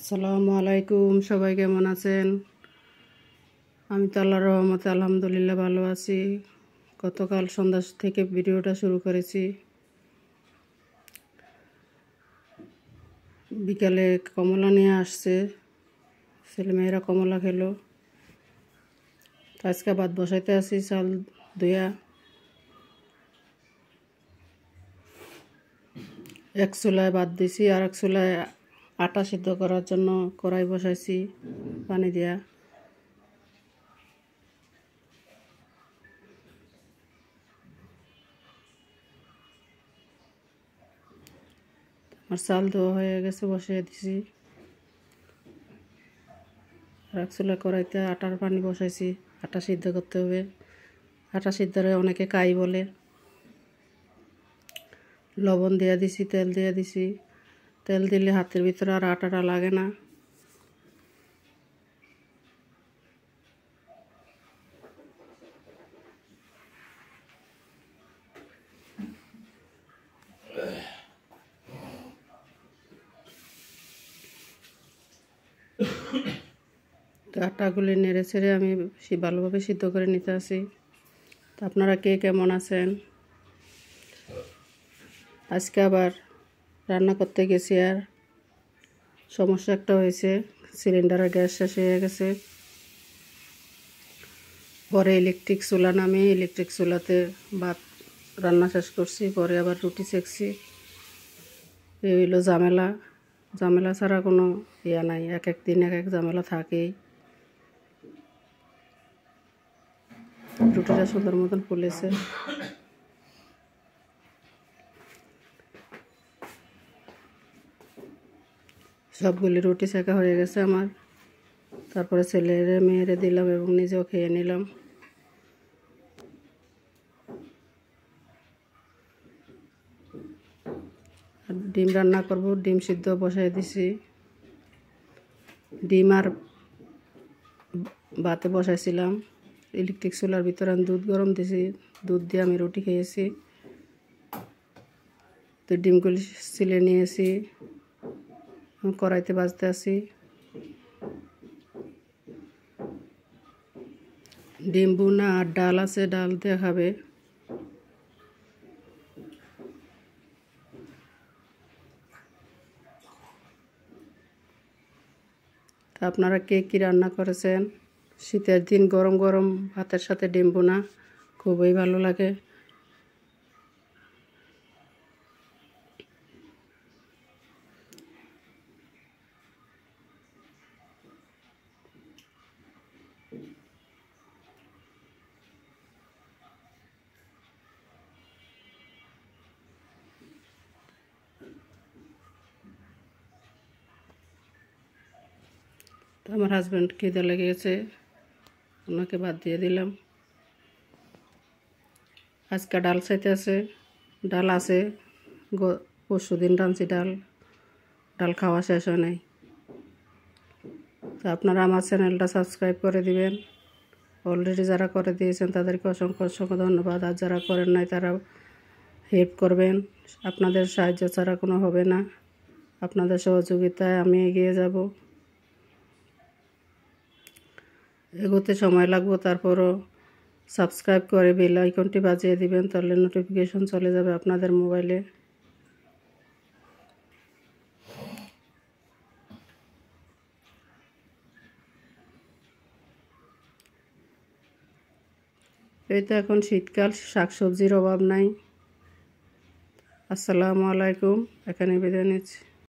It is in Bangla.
আসসালামু আলাইকুম। সবাই কেমন আছেন? আমি তো আল্লাহর রহমতে আলহামদুলিল্লাহ ভালো আছি। গতকাল সন্ধ্যা থেকে ভিডিওটা শুরু করেছি। বিকালে কমলা নিয়ে আসছে, ছেলেমেয়েরা কমলা খেলো। আজকে ভাত বসাইতে আছি, চাল ধুয়া। এক চুলায় ভাত দিছি, আর এক চুলায় আটা সিদ্ধ করার জন্য কড়াই বসাইছি পানি দিয়া। আমার চাল ধোয়া হয়ে গেছে, বসিয়ে দিছি। আর এক চুলা কড়াইতে আটার পানি বসাইছি, আটা সিদ্ধ করতে হবে। আটা সিদ্ধরে অনেকে কাই বলে। লবণ দিয়ে দিছি, তেল দিয়ে দিছি। তেল দিলে হাতের ভিতরে আর আটাটা লাগে না। তো আটাগুলি নেড়ে ছেড়ে আমি ভালোভাবে সিদ্ধ করে নিতে আসি। তো আপনারা কে কেমন আছেন? আজকে আবার রান্না করতে গেছি, আর সমস্যা একটা হয়েছে, সিলিন্ডারের গ্যাস শেষ হয়ে গেছে। পরে ইলেকট্রিক চুলা নামিয়ে ইলেকট্রিক চুলাতে ভাত রান্না শেষ করছি। পরে আবার রুটি সেকছি। এই হইলো ঝামেলা। ঝামেলা ছাড়া কোনো ইয়া নাই, এক এক দিন এক এক ঝামেলা থাকেই। রুটিটা সুন্দর মতন ফুলেছে। সবগুলি রুটি সেকা হয়ে গেছে আমার। তারপরে ছেলেরে মেয়েরে দিলাম এবং নিজেও খেয়ে নিলাম। আর ডিম রান্না করব, ডিম সিদ্ধ বসাই দিছি। ডিম আর ভাতে বসাইছিলাম। ইলেকট্রিক চুলার ভিতরে আমি দুধ গরম দিছি, দুধ দিয়ে আমি রুটি খেয়েছি। তো ডিমগুলি ছিলে নিয়েছি, কড়াইতে ভাজতে আছি। ডিম ভুনা আর ডাল আছে, ডাল দিয়ে খাবে। আপনারা কে কী রান্না করেছেন? শীতের দিন গরম গরম ভাতের সাথে ডিম ভুনা খুবই ভালো লাগে। তো আমার হাজব্যান্ড খিদে লেগে গেছে, ওনাকে ভাত দিয়ে দিলাম। আজকে ডাল চাইতে আছে, ডাল আছে, পরশু দিন রাঁধছি ডাল। ডাল খাওয়া শেষ হয় নাই। তো আপনারা আমার চ্যানেলটা সাবস্ক্রাইব করে দিবেন। অলরেডি যারা করে দিয়েছেন তাদেরকে অসংখ্য অসংখ্য ধন্যবাদ। আর যারা করেন নাই তারা হেল্প করবেন। আপনাদের সাহায্য ছাড়া কোনো হবে না। আপনাদের সহযোগিতায় আমি এগিয়ে যাব। এগোতে সময় লাগবে, তারপরও সাবস্ক্রাইব করে বেল আইকনটি বাজিয়ে দিবেন, তাহলে নোটিফিকেশন চলে যাবে আপনাদের মোবাইলে। এই তো এখন শীতকাল, শাকসবজির অভাব নাই। আসসালামু আলাইকুম, এখানে বিদায় নিচ্ছি।